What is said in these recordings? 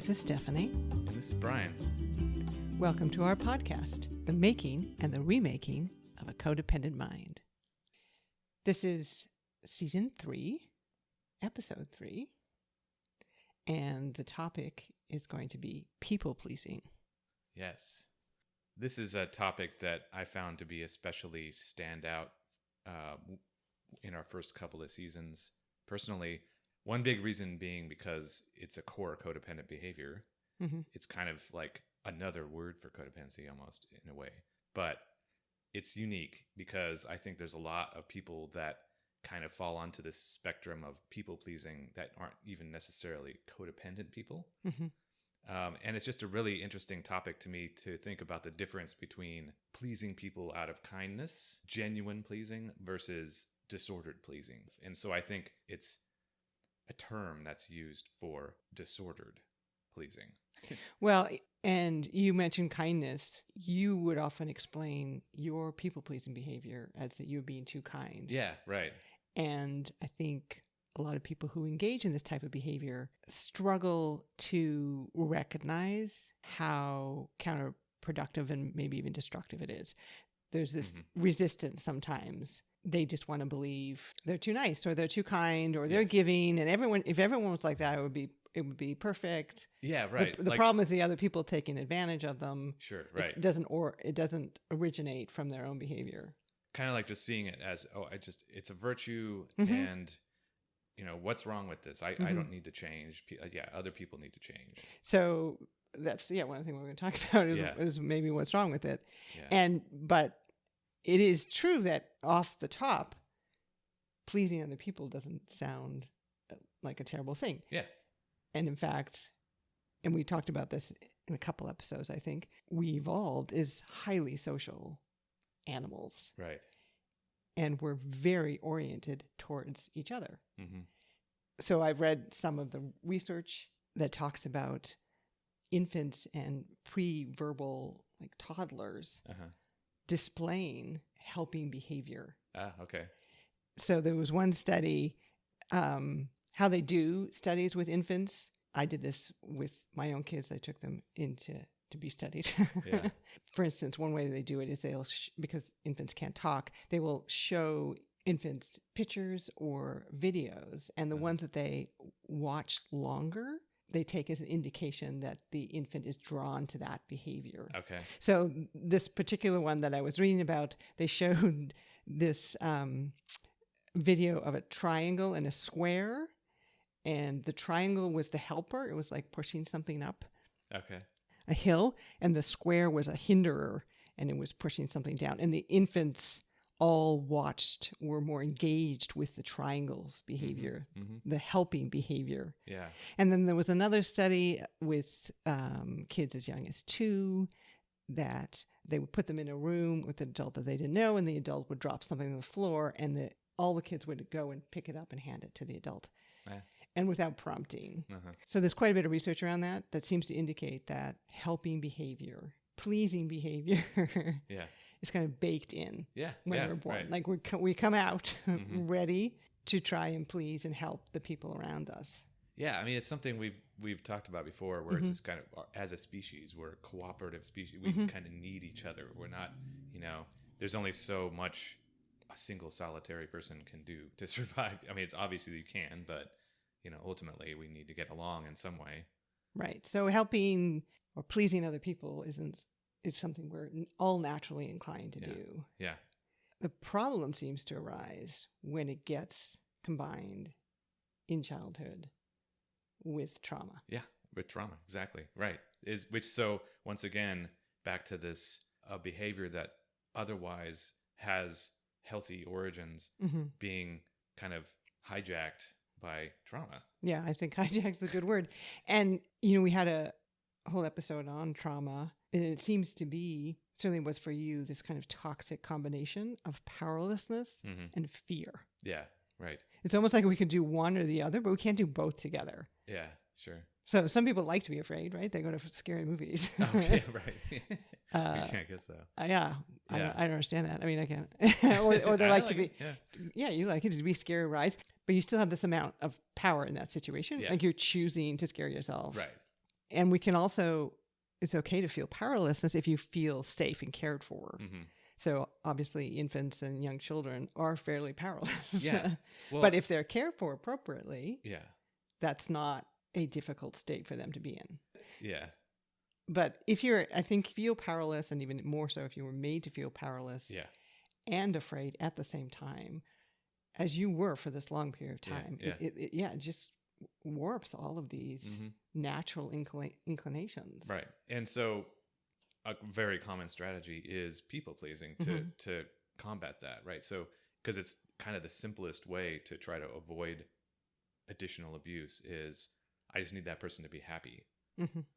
This is Stephanie. And this is Brian. Welcome to our podcast, The Making and the Remaking of a Codependent Mind. This is Season 3, Episode 3, and the topic is going to be people-pleasing. Yes. This is a topic that I found to be especially standout in our first couple of seasons. Personally, one big reason being because it's a core codependent behavior. Mm-hmm. It's kind of like another word for codependency almost in a way. But it's unique because I think there's a lot of people that kind of fall onto this spectrum of people pleasing that aren't even necessarily codependent people. Mm-hmm. And it's just a really interesting topic to me to think about the difference between pleasing people out of kindness, genuine pleasing, versus disordered pleasing. And so I think it's a term that's used for disordered pleasing. Well, and you mentioned kindness. You would often explain your people-pleasing behavior as that you're being too kind. Yeah, right. And I think a lot of people who engage in this type of behavior struggle to recognize how counterproductive and maybe even destructive it is. There's this resistance sometimes. They just want to believe they're too nice or they're too kind or they're giving. And if everyone was like that, it would be perfect. Yeah, right. The problem is the other people taking advantage of them. Sure, right. It doesn't originate from their own behavior. Kind of like just seeing it as, it's a virtue and, what's wrong with this? I don't need to change. Other people need to change. So that's, one of the things we're going to talk about is maybe what's wrong with it. Yeah. But it is true that off the top, pleasing other people doesn't sound like a terrible thing. Yeah. And in fact, and we talked about this in a couple episodes, I think, we evolved as highly social animals. Right. And we're very oriented towards each other. Mm-hmm. So I've read some of the research that talks about infants and pre-verbal, like toddlers, displaying helping behavior. Okay. So there was one study, how they do studies with infants. I did this with my own kids. I took them to be studied. Yeah. For instance, one way they do it is because infants can't talk, they will show infants pictures or videos, and the ones that they watch longer, they take as an indication that the infant is drawn to that behavior. Okay. So this particular one that I was reading about, they showed this video of a triangle and a square, and the triangle was the helper. It was like pushing something up a hill, and the square was a hinderer, and it was pushing something down. And the infants all were more engaged with the triangle's behavior, the helping behavior. Yeah. And then there was another study with kids as young as 2 that they would put them in a room with an adult that they didn't know, and the adult would drop something on the floor, and all the kids would go and pick it up and hand it to the adult. And without prompting. So there's quite a bit of research around that seems to indicate that helping behavior, pleasing behavior is kind of baked in when we're born. Right. Like we come out ready to try and please and help the people around us. Yeah, I mean, it's something we've talked about before where it's just kind of, as a species, we're a cooperative species. We kind of need each other. We're not, there's only so much a single solitary person can do to survive. I mean, it's obviously you can, but ultimately we need to get along in some way. Right. So helping or pleasing other people is something we're all naturally inclined to do. Yeah. The problem seems to arise when it gets combined in childhood with trauma. Yeah, with trauma. Exactly. Right. So once again, back to this behavior that otherwise has healthy origins being kind of hijacked by trauma. Yeah, I think hijack's a good word. And, we had a whole episode on trauma, and it seems to be, certainly was for you, this kind of toxic combination of powerlessness and fear. Yeah, right. It's almost like we could do one or the other, but we can't do both together. Yeah, sure. So some people like to be afraid, right? They go to scary movies. Oh, yeah, right. I guess so. Yeah. I don't understand that. I mean, I can't. or they like to be. Yeah, you like it to be scary rides, but you still have this amount of power in that situation. Yeah. Like you're choosing to scare yourself. Right. And we can also, it's okay to feel powerlessness if you feel safe and cared for. Mm-hmm. So obviously infants and young children are fairly powerless. Yeah. Well, but if they're cared for appropriately, yeah. that's not a difficult state for them to be in. Yeah. But I think feel powerless, and even more so if you were made to feel powerless Yeah. and afraid at the same time, as you were for this long period of time, it just warps all of these natural inclinations. Right. And so a very common strategy is people pleasing to combat that, right? So, because it's kind of the simplest way to try to avoid additional abuse is I just need that person to be happy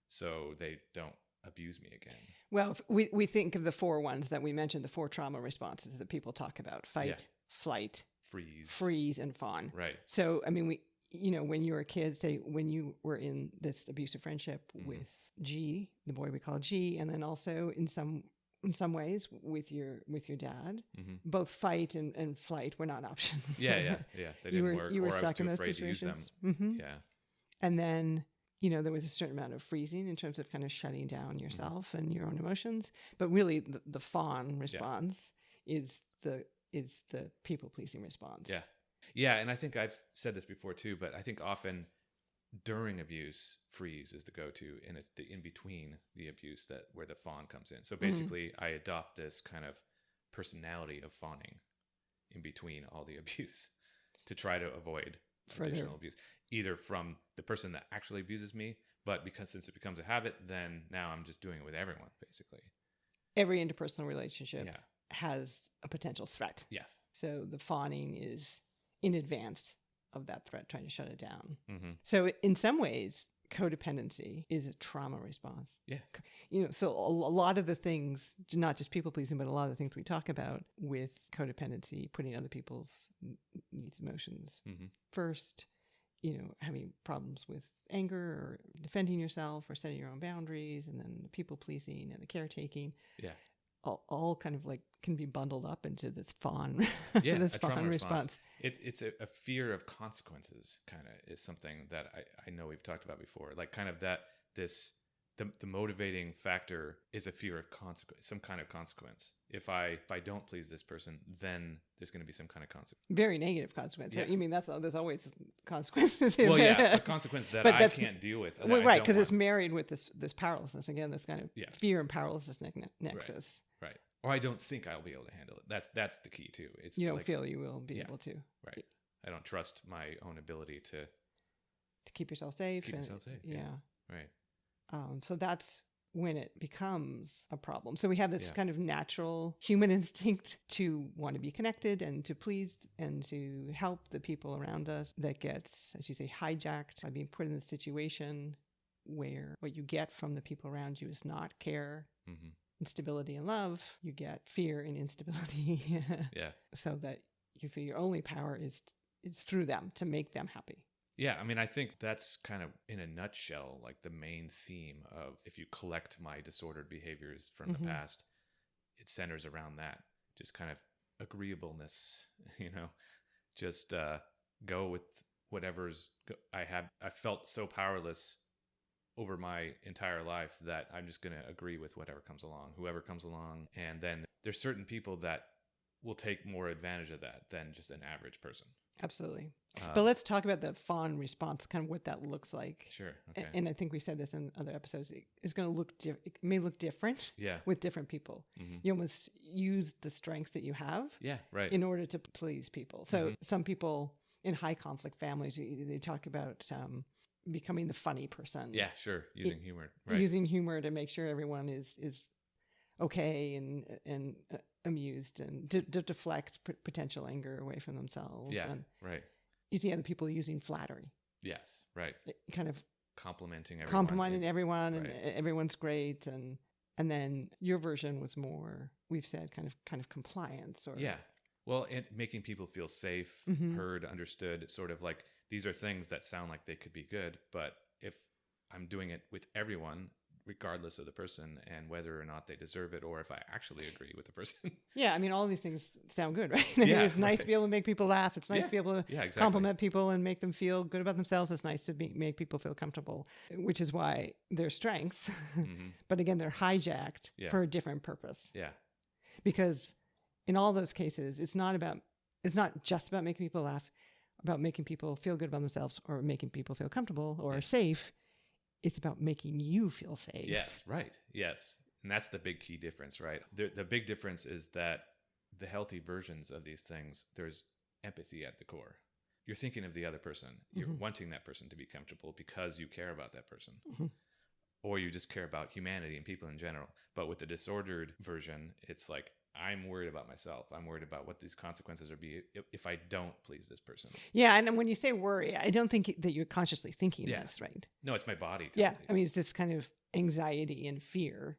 so they don't abuse me again. Well, we think of the 4 ones that we mentioned, the 4 trauma responses that people talk about: fight, flight, freeze, and fawn. Right. So, I mean, when you were a kid, say when you were in this abusive friendship with G, the boy we call G, and then also in some ways with your dad, both fight and flight were not options. Yeah. They didn't work, you were or I was stuck in too those afraid to use them. situations. Yeah. And then, there was a certain amount of freezing in terms of kind of shutting down yourself and your own emotions. But really, the fawn response is the people pleasing response. Yeah. Yeah. And I think I've said this before too, but I think often during abuse, freeze is the go-to, and it's the in between the abuse where the fawn comes in. So basically, I adopt this kind of personality of fawning in between all the abuse to try to avoid additional abuse, either from the person that actually abuses me, but since it becomes a habit, then now I'm just doing it with everyone, basically. Every interpersonal relationship has a potential threat. Yes. So the fawning is in advance of that threat, trying to shut it down. So in some ways, codependency is a trauma response. Yeah. So a lot of the things, not just people pleasing, but a lot of the things we talk about with codependency, putting other people's needs, emotions first, having problems with anger or defending yourself or setting your own boundaries, and then the people pleasing and the caretaking. Yeah. All kind of like can be bundled up into this fawn, this fawn response. It's a fear of consequences, kind of, is something that I know we've talked about before. Like kind of that the motivating factor is a fear of consequence, some kind of consequence. If I don't please this person, then there's going to be some kind of consequence. Very negative consequence. Yeah. You mean there's always consequences. Well, yeah, a consequence that I can't deal with. Well, right, because it's married with this powerlessness again. This kind of fear and powerlessness nexus. Right. Or I don't think I'll be able to handle it. That's the key too. It's you don't feel you will be able to. Right. I don't trust my own ability to keep yourself safe. Yeah. Right. So that's when it becomes a problem. So we have this kind of natural human instinct to want to be connected and to please and to help the people around us that gets, as you say, hijacked by being put in this situation where what you get from the people around you is not care, instability and love. You get fear and instability. So that you feel your only power is through them to make them happy. Yeah, I mean, I think that's kind of, in a nutshell, like the main theme of, if you collect my disordered behaviors from the past, it centers around that. Just kind of agreeableness, just go with whatever's I felt so powerless over my entire life that I'm just going to agree with whoever comes along. And then there's certain people that will take more advantage of that than just an average person. Absolutely. But let's talk about the fawn response, kind of what that looks like. Sure. Okay. And I think we said this in other episodes. It's going to it may look different with different people. You almost use the strength that you have in order to please people. So some people in high conflict families, they talk about becoming the funny person. Yeah, sure. Using humor. Right. Using humor to make sure everyone is okay and amused, and to deflect potential anger away from themselves. Yeah, and right. Using other people, using flattery. Yes, right. Kind of complimenting everyone. Complimenting everyone, and everyone's great, and then your version was more, we've said, kind of compliance, or well, and making people feel safe, heard, understood. Sort of like, these are things that sound like they could be good, but if I'm doing it with everyone, regardless of the person and whether or not they deserve it, or if I actually agree with the person. Yeah, I mean, all these things sound good, right? Yeah, It's nice to be able to make people laugh. It's nice to be able to exactly. compliment people and make them feel good about themselves. It's nice to make people feel comfortable, which is why they're strengths. But again, they're hijacked for a different purpose. Yeah. Because in all those cases, it's not just about making people laugh, about making people feel good about themselves or making people feel comfortable or safe. It's about making you feel safe. Yes, right. Yes. And that's the big key difference, right? The big difference is that the healthy versions of these things, there's empathy at the core. You're thinking of the other person. You're wanting that person to be comfortable because you care about that person. Or you just care about humanity and people in general. But with the disordered version, it's like, I'm worried about myself. I'm worried about what these consequences would be if I don't please this person. Yeah, and when you say worry, I don't think that you're consciously thinking this, right? No, it's my body. I mean, it's this kind of anxiety and fear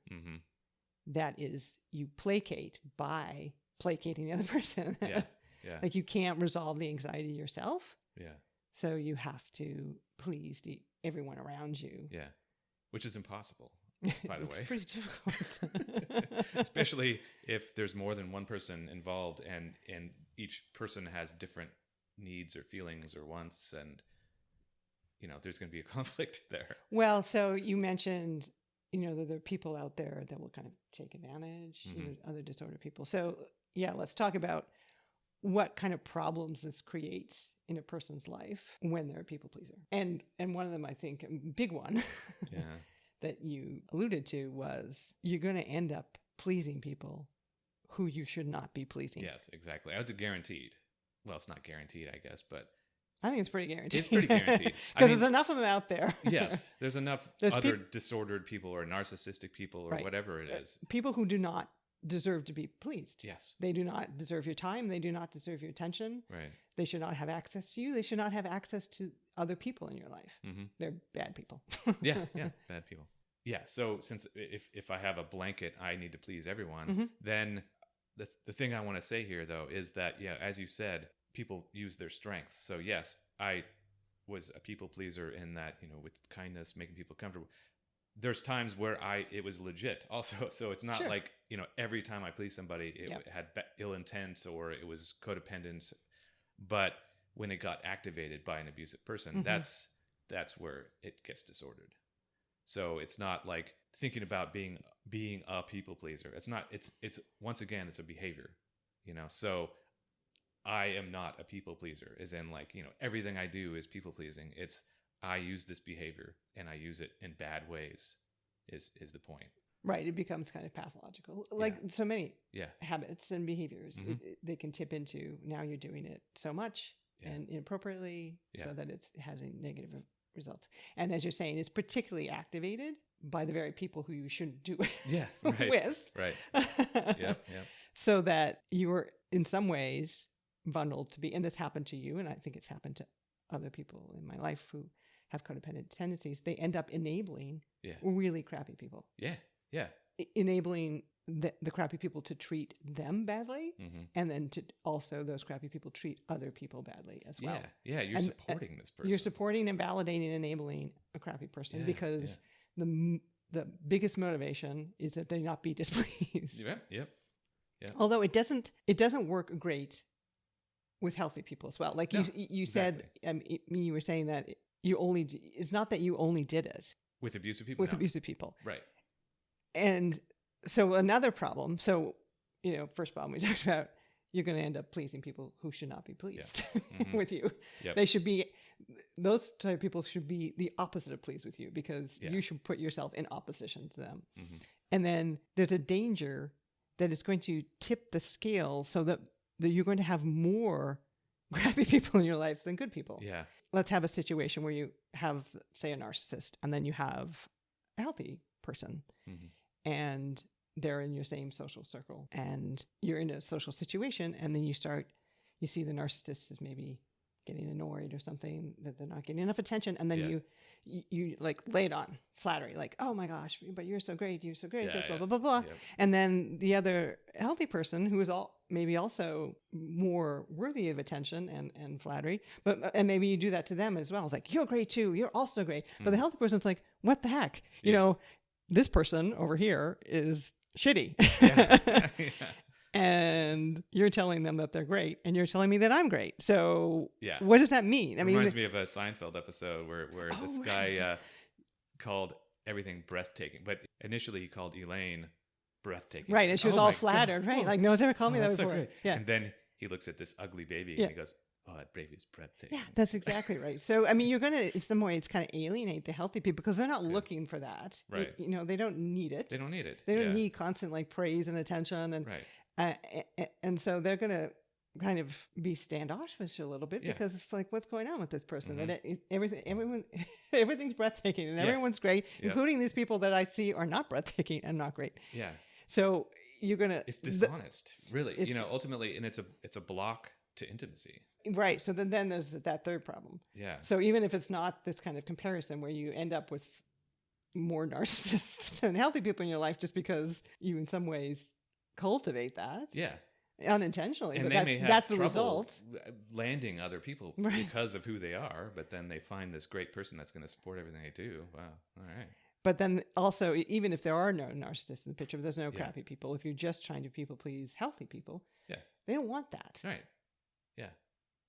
that is you placate by placating the other person. Yeah. Like you can't resolve the anxiety yourself. Yeah. So you have to please everyone around you. Yeah. Which is impossible. By the way, it's pretty difficult. Especially if there's more than one person involved and each person has different needs or feelings or wants, and there's going to be a conflict there. Well, so you mentioned that there are people out there that will kind of take advantage, other disordered people. So yeah, let's talk about what kind of problems this creates in a person's life when they're a people pleaser. And one of them, I think, a big one. Yeah. That you alluded to was you're going to end up pleasing people who you should not be pleasing. Yes, exactly. That's a guaranteed. Well, it's not guaranteed, I guess, but I think it's pretty guaranteed. It's pretty guaranteed. Because there's enough of them out there. Yes, there's enough other disordered people or narcissistic people or whatever it is. People who do not deserve to be pleased. Yes. They do not deserve your time. They do not deserve your attention. Right. They should not have access to you. They should not have access to other people in your life. They're bad people. Yeah, bad people. Yeah, so since if I have a blanket, I need to please everyone, then the thing I want to say here, though, is that, as you said, people use their strengths. So yes, I was a people pleaser in that, with kindness, making people comfortable. There's times where it was legit also. So it's not like, every time I pleased somebody, it had ill intent or it was codependent. But when it got activated by an abusive person, that's where it gets disordered. So it's not like thinking about being a people pleaser. It's not, it's once again, it's a behavior, so I am not a people pleaser, as in like, everything I do is people pleasing. It's, I use this behavior and I use it in bad ways is the point. Right. It becomes kind of pathological, like so many habits and behaviors. They can tip into, now you're doing it so much and inappropriately so that it has a negative results. And as you're saying, it's particularly activated by the very people who you shouldn't do it with. Right. Yep. So that you are in some ways vulnerable to be, and this happened to you, and I think it's happened to other people in my life who have codependent tendencies. They end up enabling really crappy people. Yeah. Enabling the crappy people to treat them badly, and then to also those crappy people treat other people badly as well. Yeah. You're supporting this person. You're supporting and validating and enabling a crappy person because the biggest motivation is that they not be displeased. Yep. Although it doesn't work great with healthy people as well. Like you said, you were saying that it's not that you only did it with abusive people. Abusive people, right? And so another problem. So first problem we talked about, you're going to end up pleasing people who should not be pleased with you. They should be, those type of people should be the opposite of pleased with you, because you should put yourself in opposition to them. And then there's a danger that it's going to tip the scale so that you're going to have more crappy people in your life than good people. Yeah. Let's have a situation where you have, say, a narcissist, and then you have a healthy person, and they're in your same social circle, and you're in a social situation, and then you see the narcissist is maybe getting annoyed or something, that they're not getting enough attention, and then you like lay it on, flattery, like, oh my gosh, but you're so great, blah, blah, blah, blah. And then the other healthy person, who is maybe also more worthy of attention and flattery, and maybe you do that to them as well. It's like, you're great too, you're also great. But the healthy person's like, what the heck? this person over here is shitty. Yeah. Yeah. And you're telling them that they're great, and you're telling me that I'm great. So Yeah. what does that mean? It reminds me of a Seinfeld episode where this guy called everything breathtaking, but initially he called Elaine breathtaking. Right, and she was all flattered, God. right? Whoa. Like, no one's ever called me that That's before. so great. Yeah. And then he looks at this ugly baby Yeah. and he goes, oh, that baby's breathtaking. Yeah, that's exactly right. So, I mean, you're going to, in some way, it's kind of alienate the healthy people because they're not looking for that. Right. You know, they don't need it. They don't need it. They don't need constant like praise and attention. And, right. And so they're going to kind of be standoffish a little bit because it's like, what's going on with this person? Mm-hmm. Everything's breathtaking and everyone's great, including these people that I see are not breathtaking and not great. Yeah. So you're going to... It's dishonest, really. You know, ultimately, and it's a block to intimacy. Right. So then there's that third problem. Yeah. So even if it's not this kind of comparison where you end up with more narcissists than healthy people in your life just because you in some ways cultivate that. Yeah. Unintentionally. And but they may have that's the trouble result. landing other people because of who they are, but then they find this great person that's going to support everything they do. Wow. All right. But then also, even if there are no narcissists in the picture, if there's no crappy people, if you're just trying to people please healthy people, they don't want that. Right. Yeah.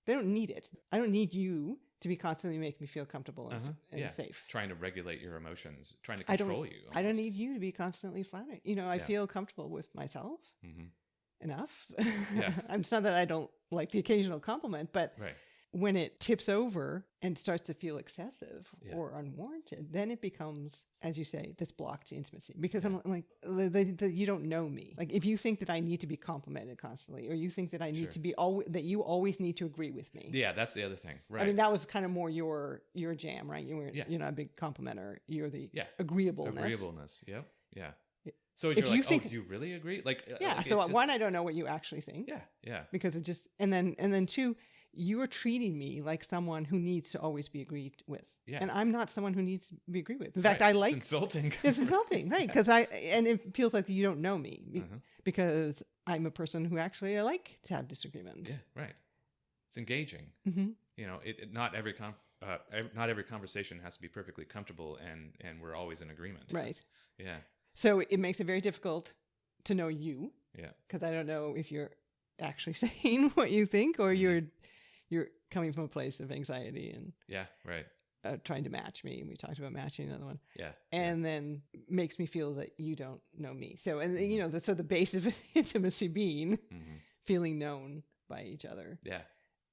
They don't need it. I don't need you to be constantly making me feel comfortable and safe. Trying to regulate your emotions, trying to control you. Almost. I don't need you to be constantly flattering. You know, I feel comfortable with myself enough. Yeah. It's not that I don't like the occasional compliment, but when it tips over and starts to feel excessive or unwarranted, then it becomes, as you say, this block to intimacy. Because I'm like, you don't know me. Like, if you think that I need to be complimented constantly, or you think that I need to be that you always need to agree with me. Yeah, that's the other thing. Right. I mean, that was kind of more your jam, right? You're not a big complimenter. You're the agreeableness. Agreeableness. Yep. Yeah. So if you think, do you really agree? Like, so one, I don't know what you actually think. Yeah. Yeah. Because it just, and then two, you are treating me like someone who needs to always be agreed with. Yeah. And I'm not someone who needs to be agreed with. In fact, I like... It's insulting. It's insulting, right? Because and it feels like you don't know me because I'm a person who actually I like to have disagreements. Yeah, right. It's engaging. Mm-hmm. You know, not every conversation has to be perfectly comfortable and we're always in agreement. Right. Yeah. So it makes it very difficult to know you. Yeah. Because I don't know if you're actually saying what you think or you're coming from a place of anxiety and trying to match me. And we talked about matching another one. Yeah. And then makes me feel that you don't know me. So, and you know, so the base of intimacy being feeling known by each other. Yeah.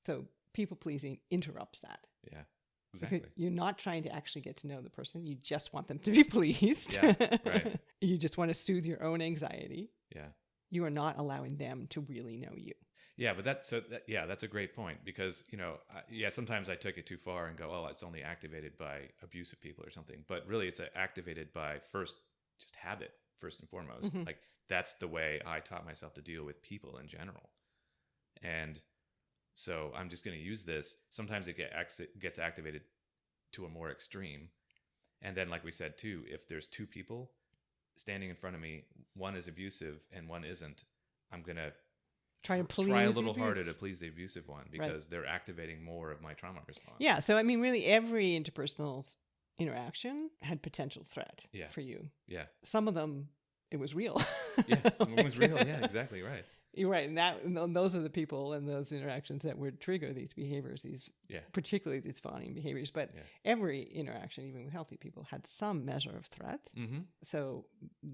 So people pleasing interrupts that. Yeah. Exactly. Because you're not trying to actually get to know the person. You just want them to be pleased. Yeah. Right. You just want to soothe your own anxiety. Yeah. You are not allowing them to really know you. Yeah, but that's a great point because, you know, sometimes I took it too far and go, oh, it's only activated by abusive people or something. But really it's activated by just habit, first and foremost. Mm-hmm. Like that's the way I taught myself to deal with people in general. And so I'm just going to use this. Sometimes it gets activated to a more extreme. And then, like we said, too, if there's two people standing in front of me, one is abusive and one isn't, I'm going to try a little harder to please the abusive one because they're activating more of my trauma response. Yeah. So, I mean, really every interpersonal interaction had potential threat for you. Yeah. Some of them, it was real. Yeah. Some of them was real. Yeah, exactly. Right. You're right. And those are the people and those interactions that would trigger these behaviors, particularly these fawning behaviors. But every interaction, even with healthy people, had some measure of threat. Mm-hmm. So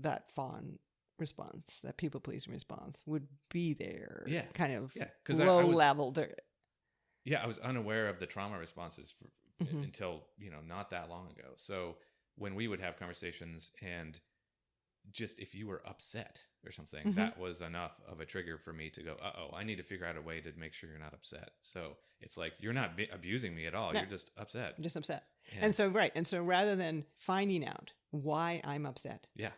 that fawn response, that people-pleasing response would be there. Yeah. Kind of low level. Yeah, I was unaware of the trauma responses until, not that long ago. So when we would have conversations and just if you were upset or something, that was enough of a trigger for me to go, I need to figure out a way to make sure you're not upset. So it's like, you're not abusing me at all. No. You're just upset. I'm just upset. And so rather than finding out why I'm upset. Yeah.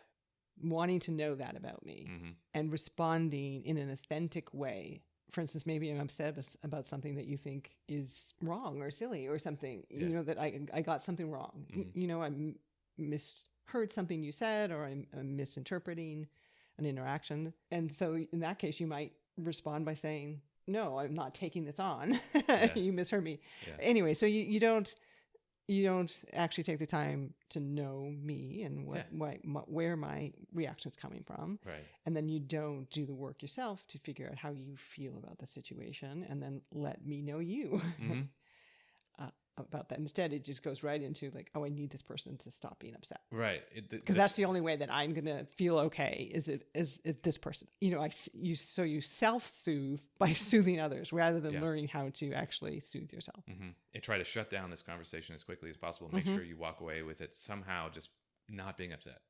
Wanting to know that about me and responding in an authentic way. For instance, maybe I'm upset about something that you think is wrong or silly or something, that I got something wrong. I misheard something you said or I'm misinterpreting an interaction. And so in that case, you might respond by saying, no, I'm not taking this on. You misheard me. Yeah. Anyway, so you don't you don't actually take the time to know me and where my reaction's coming from. Right. And then you don't do the work yourself to figure out how you feel about the situation and then let me know you about that. Instead, it just goes right into like, oh, I need this person to stop being upset. Right. Because that's the only way that I'm going to feel okay is if this person, you self-soothe by soothing others rather than learning how to actually soothe yourself. And try to shut down this conversation as quickly as possible. Make sure you walk away with it somehow just not being upset.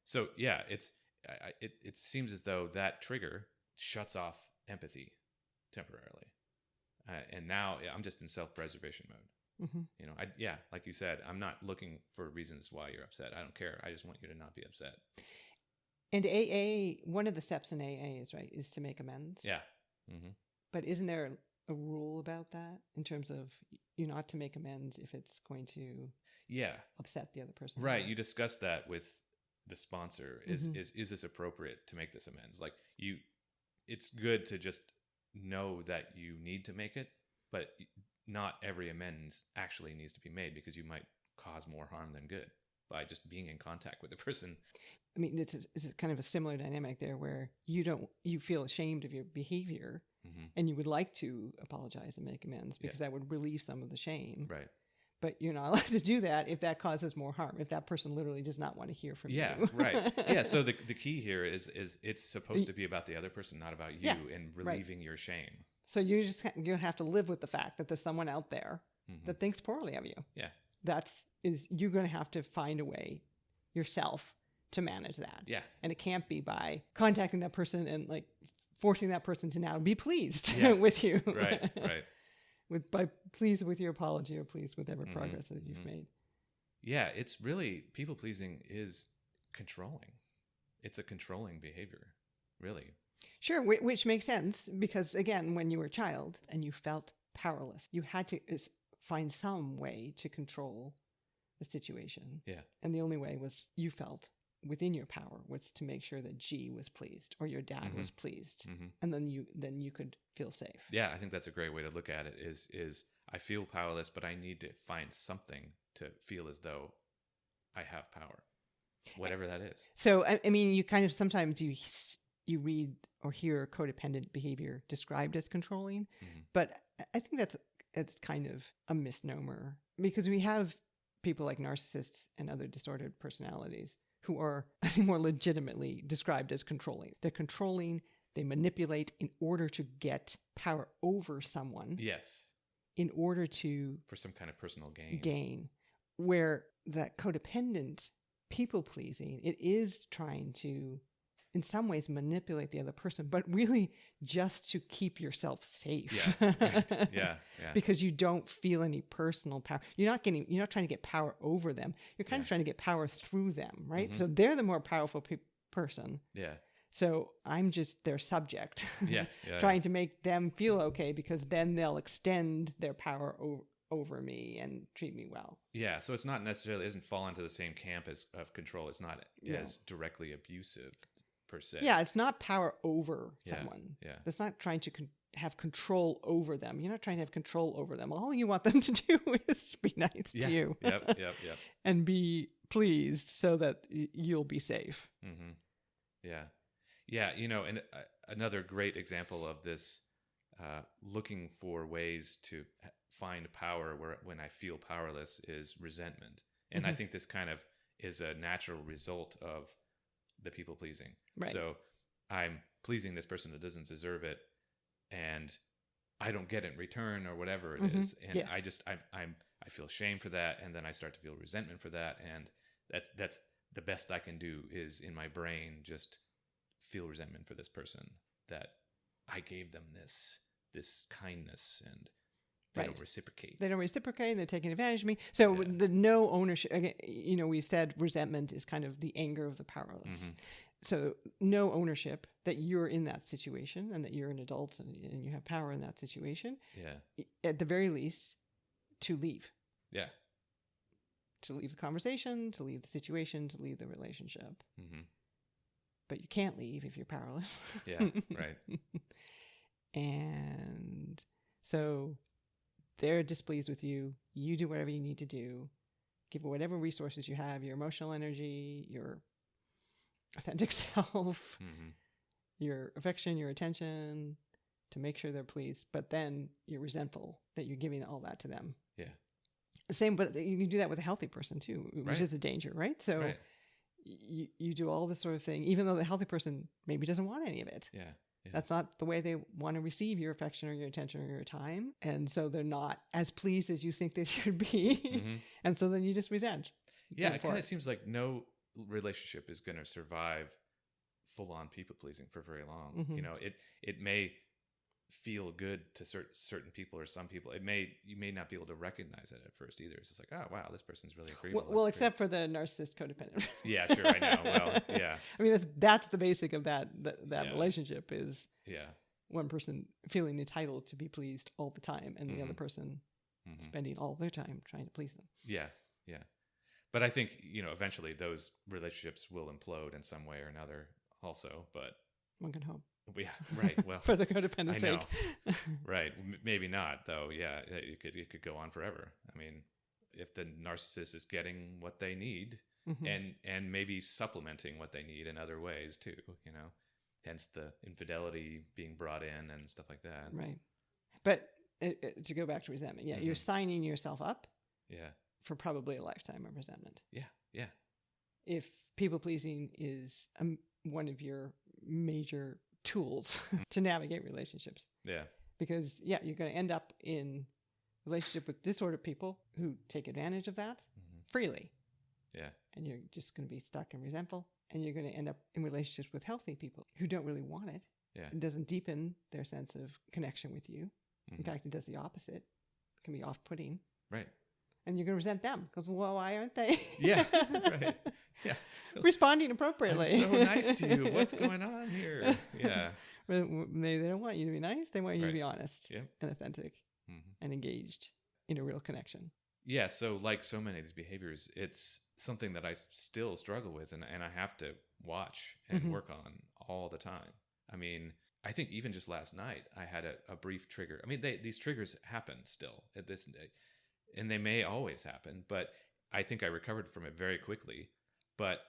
So yeah, it seems as though that trigger shuts off empathy temporarily. And now I'm just in self-preservation mode. Like you said, I'm not looking for reasons why you're upset. I don't care. I just want you to not be upset. And AA, one of the steps in AA is to make amends. Yeah. But isn't there a rule about that in terms of you're not to make amends if it's going to upset the other person? Right. You discuss that with the sponsor. Is this appropriate to make this amends? Like it's good to just know that you need to make it, but not every amends actually needs to be made because you might cause more harm than good by just being in contact with the person. I mean, this is kind of a similar dynamic there where you feel ashamed of your behavior and you would like to apologize and make amends because that would relieve some of the shame. Right. But you're not allowed to do that if that causes more harm, if that person literally does not want to hear from you. Yeah, right. Yeah, so the key here is it's supposed to be about the other person, not about you, and relieving your shame. So you have to live with the fact that there's someone out there that thinks poorly of you. Yeah. You're going to have to find a way yourself to manage that. Yeah. And it can't be by contacting that person and like forcing that person to now be pleased with you. Right. Pleased with your apology or pleased with every progress that you've made. Yeah, it's really, people pleasing is controlling. It's a controlling behavior, really. Sure, which makes sense because, again, when you were a child and you felt powerless, you had to find some way to control the situation. Yeah. And the only way was you felt within your power was to make sure that G was pleased or your dad was pleased. And then you could feel safe. Yeah, I think that's a great way to look at it is I feel powerless, but I need to find something to feel as though I have power, whatever that is. So, I mean, you kind of sometimes you read or hear codependent behavior described as controlling, but I think it's kind of a misnomer because we have people like narcissists and other disordered personalities who are, I think, more legitimately described as controlling. They're controlling, they manipulate in order to get power over someone. Yes. In order to... for some kind of personal gain. Gain. Where that codependent people-pleasing, it is trying to, in some ways, manipulate the other person, but really just to keep yourself safe. Yeah, right. Yeah. Because you don't feel any personal power. You're not trying to get power over them. You're kind of trying to get power through them, right? So they're the more powerful person. Yeah. So I'm just their subject. Yeah. Trying to make them feel okay because then they'll extend their power over me and treat me well. Yeah. So it's not necessarily, it doesn't fall into the same camp of control. It's not as directly abusive per se. Yeah. It's not power over someone. Yeah. It's not trying to have control over them. You're not trying to have control over them. All you want them to do is be nice to you. Yep. And be pleased so that you'll be safe. Yeah. Yeah. And another great example of this, looking for ways to find power when I feel powerless is resentment. And I think this kind of is a natural result of the people pleasing. Right. So I'm pleasing this person that doesn't deserve it, and I don't get it in return or whatever it is. And I feel shame for that. And then I start to feel resentment for that. And that's the best I can do is in my brain, just feel resentment for this person that I gave them this kindness and they don't reciprocate. They don't reciprocate. They're taking advantage of me. So the no ownership, again, we said resentment is kind of the anger of the powerless. So no ownership that you're in that situation and that you're an adult and you have power in that situation. Yeah. At the very least, to leave. Yeah. To leave the conversation, to leave the situation, to leave the relationship. But you can't leave if you're powerless. Yeah, right. And so they're displeased with you. You do whatever you need to do. Give whatever resources you have, your emotional energy, your authentic self, your affection, your attention, to make sure they're pleased. But then you're resentful that you're giving all that to them. Yeah. Same, but you can do that with a healthy person too, which is a danger, right? So you do all this sort of thing, even though the healthy person maybe doesn't want any of it. Yeah. That's not the way they want to receive your affection or your attention or your time. And so they're not as pleased as you think they should be. And so then you just resent. Yeah, it kind of seems like no relationship is going to survive full-on people-pleasing for very long. You know, it may feel good to certain people or some people. You may not be able to recognize it at first either. It's just like, oh wow, this person's really agreeable. Well, except for the narcissist codependent. Yeah, sure, I know. Well, yeah. I mean, that's the basic of that relationship is one person feeling entitled to be pleased all the time, and the other person spending all their time trying to please them. Yeah, yeah. But I think eventually those relationships will implode in some way or another, also. But one can hope. Yeah, right. Well, for the codependent sake. Right. Maybe not, though. Yeah, it could go on forever. I mean, if the narcissist is getting what they need and maybe supplementing what they need in other ways too, hence the infidelity being brought in and stuff like that. Right. But to go back to resentment, you're signing yourself up for probably a lifetime of resentment. Yeah. If people pleasing is one of your major tools to navigate relationships. Yeah. Because you're going to end up in relationship with disordered people who take advantage of that freely. Yeah. And you're just going to be stuck and resentful. And you're going to end up in relationships with healthy people who don't really want it. Yeah. It doesn't deepen their sense of connection with you. In fact, it does the opposite. It can be off-putting. Right. And you're going to resent them because, well, why aren't they? Yeah. Right. Yeah. Responding appropriately. I'm so nice to you. What's going on here? Yeah. They don't want you to be nice. They want you to be honest and authentic and engaged in a real connection. Yeah. So like so many of these behaviors, it's something that I still struggle with and I have to watch and work on all the time. I mean, I think even just last night, I had a brief trigger. I mean, these triggers happen still at this day, and they may always happen, but I think I recovered from it very quickly. But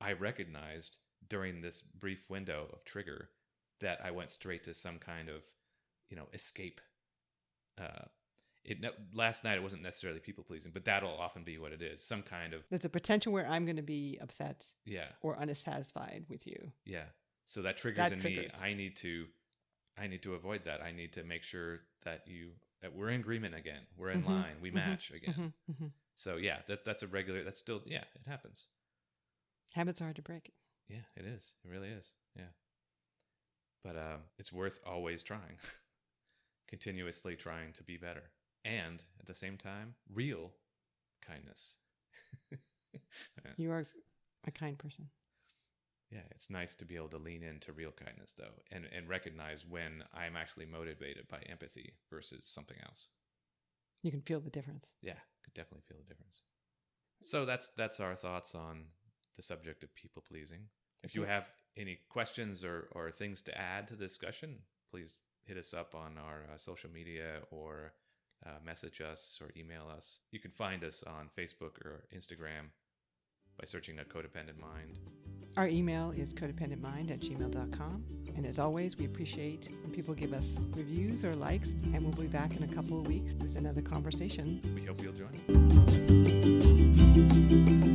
I recognized during this brief window of trigger that I went straight to some kind of, escape. Last night it wasn't necessarily people pleasing, but that'll often be what it is. Some kind of. There's a potential where I'm going to be upset. Yeah. Or unsatisfied with you. Yeah. So that triggers in me. I need to avoid that. I need to make sure that we're in agreement again. We're in line. We match again. So yeah, that's a regular. That's still it happens. Habits are hard to break. Yeah, it is. It really is. Yeah. But it's worth always trying, continuously trying to be better, and at the same time, real kindness. You are a kind person. Yeah, it's nice to be able to lean into real kindness, though, and recognize when I'm actually motivated by empathy versus something else. You can feel the difference. Yeah, could definitely feel the difference. So that's our thoughts on the subject of people pleasing. If you have any questions or things to add to the discussion, please hit us up on our social media or message us or email us. You can find us on Facebook or Instagram by searching A Codependent Mind. Our email is codependentmind@gmail.com. And as always, we appreciate when people give us reviews or likes, and we'll be back in a couple of weeks with another conversation. We hope you'll join us.